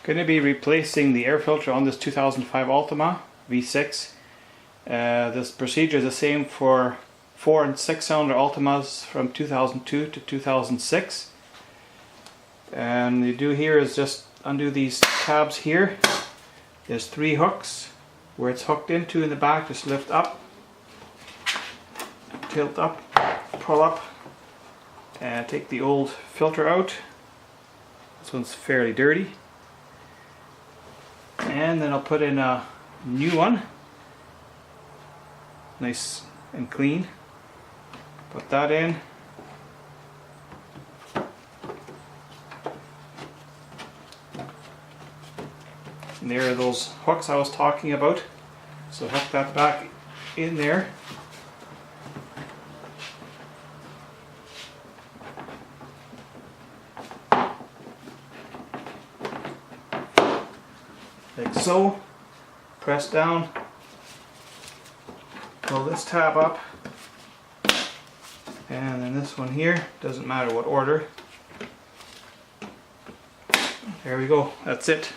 Going to be replacing the air filter on this 2005 Altima V6. This procedure is the same for 4 and 6 cylinder Altimas from 2002 to 2006. And you do here is just undo these tabs here. There's 3 hooks where it's hooked into in the back. Just lift up, tilt up, pull up, and take the old filter out. This one's fairly dirty. And then I'll put in a new one, nice and clean. Put that in. And there are those hooks I was talking about. So hook that back in there. Like so. Press down. Pull this tab up. And then this one here, doesn't matter what order. There we go, that's it.